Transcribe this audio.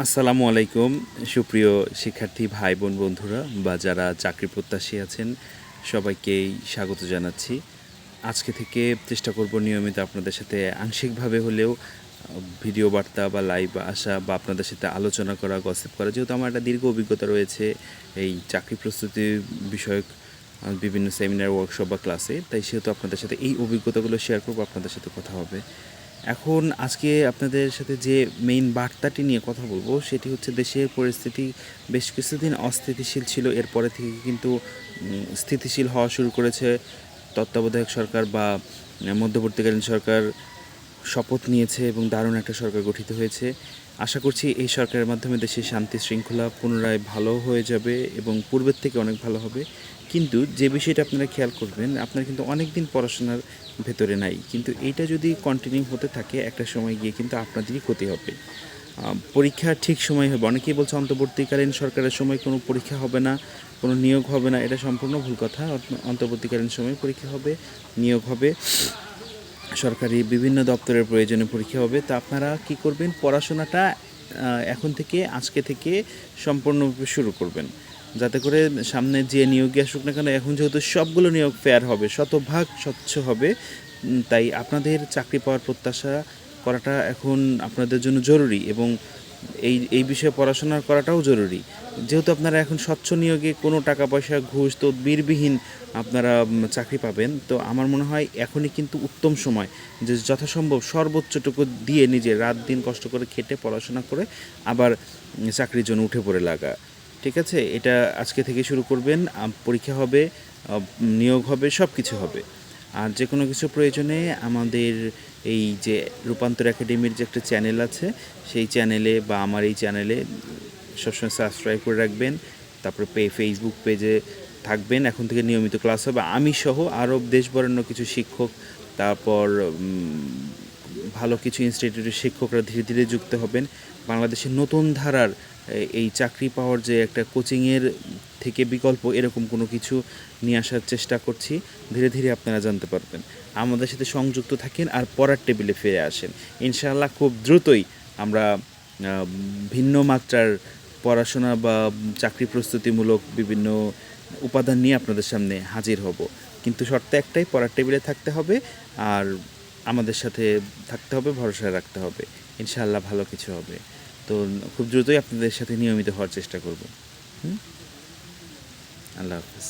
আসসালামু আলাইকুম সুপ্রিয় শিক্ষার্থী ভাই বোন বন্ধুরা বা যারা চাকরি প্রত্যাশী আছেন সবাইকেই স্বাগত জানাচ্ছি। আজকে থেকে চেষ্টা করব নিয়মিত আপনাদের সাথে আংশিকভাবে হলেও ভিডিও বার্তা বা লাইভ আসা বা আপনাদের সাথে আলোচনা করা, গসিপ করা। যেহেতু আমার একটা দীর্ঘ অভিজ্ঞতা রয়েছে এই চাকরি প্রস্তুতি বিষয়ক বিভিন্ন সেমিনার, ওয়ার্কশপ বা ক্লাসে, তাই সেহেতু আপনাদের সাথে এই অভিজ্ঞতাগুলো শেয়ার করব, আপনাদের সাথে কথা হবে। এখন আজকে আপনাদের সাথে যে মেইন বার্তাটি নিয়ে কথা বলবো সেটি হচ্ছে দেশের পরিস্থিতি বেশ কিছুদিন অস্থিতিশীল ছিল, এরপরে থেকে কিন্তু স্থিতিশীল হওয়া শুরু করেছে। তত্ত্বাবধায়ক সরকার বা মধ্যবর্তীকালীন সরকার শপথ নিয়েছে এবং দারুণ একটা সরকার গঠিত হয়েছে। আশা করছি এই সরকারের মাধ্যমে দেশের শান্তি শৃঙ্খলা পুনরায় ভালো হয়ে যাবে এবং পূর্বের থেকে অনেক ভালো হবে। কিন্তু যে বিষয়টা আপনারা খেয়াল করবেন, আপনারা কিন্তু অনেক দিন পড়াশোনার ভেতরে নাই, কিন্তু এইটা যদি কন্টিনিউ হতে থাকে একটা সময় গিয়ে কিন্তু আপনাদেরই ক্ষতি হবে। পরীক্ষা ঠিক সময় হবে। অনেকেই বলছে অন্তর্বর্তীকালীন সরকারের সময় কোনো পরীক্ষা হবে না, কোনো নিয়োগ হবে না। এটা সম্পূর্ণ ভুল কথা। অন্তর্বর্তীকালীন সময় পরীক্ষা হবে, নিয়োগ হবে, সরকারি বিভিন্ন দপ্তরের প্রয়োজনে পরীক্ষা হবে। তা আপনারা কি করবেন, পড়াশোনাটা এখন থেকে আজকে থেকে সম্পূর্ণরূপে শুরু করবেন, যাতে করে সামনে যে নিয়োগে আসুক না কেন, এখন যেহেতু সবগুলো নিয়োগ ফেয়ার হবে, শতভাগ স্বচ্ছ হবে, তাই আপনাদের চাকরি পাওয়ার প্রত্যাশা করাটা এখন আপনাদের জন্য জরুরি এবং এই বিষয়ে পড়াশোনা করাটাও জরুরি। যেহেতু আপনারা এখন স্বচ্ছ নিয়োগে কোনো টাকা পয়সা, ঘুষ তদবিরবিহীন আপনারা চাকরি পাবেন, তো আমার মনে হয় এখনই কিন্তু উত্তম সময় যে যথাসম্ভব সর্বোচ্চটুকু দিয়ে নিজে রাত দিন কষ্ট করে খেটে পড়াশোনা করে আবার চাকরির জন্য উঠে পড়ে লাগা। ঠিক আছে, এটা আজকে থেকে শুরু করবেন। পরীক্ষা হবে, নিয়োগ হবে, সব কিছু হবে। আর যে কোনো কিছু প্রয়োজনে আমাদের এই যে রূপান্তর একাডেমির যে একটা চ্যানেল আছে, সেই চ্যানেলে বা আমার এই চ্যানেলে সবসময় সাবস্ক্রাইব করে রাখবেন। তারপরে ফেসবুক পেজে থাকবেন। এখন থেকে নিয়মিত ক্লাস হবে, আমি সহ আরও দেশবরেণ্য কিছু শিক্ষক, তারপর ভালো কিছু ইনস্টিটিউটের শিক্ষকরা ধীরে ধীরে যুক্ত হবেন। বাংলাদেশের নতুন ধারার এই চাকরি পাওয়ার যে একটা কোচিংয়ের থেকে বিকল্প, এরকম কোনো কিছু নিয়ে আসার চেষ্টা করছি। ধীরে ধীরে আপনারা জানতে পারবেন। আমাদের সাথে সংযুক্ত থাকেন আর পড়ার টেবিলে ফিরে আসেন। ইনশাআল্লাহ খুব দ্রুতই আমরা ভিন্ন মাত্রার পড়াশোনা বা চাকরি প্রস্তুতিমূলক বিভিন্ন উপাদান নিয়ে আপনাদের সামনে হাজির হব। কিন্তু শর্ত একটাই, পড়ার টেবিলে থাকতে হবে আর আমাদের সাথে থাকতে হবে, ভরসা রাখতে হবে। ইনশাআল্লাহ ভালো কিছু হবে। তো খুব দ্রুতই আপনাদের সাথে নিয়মিত হওয়ার চেষ্টা করব। আল্লাহ হাফেজ।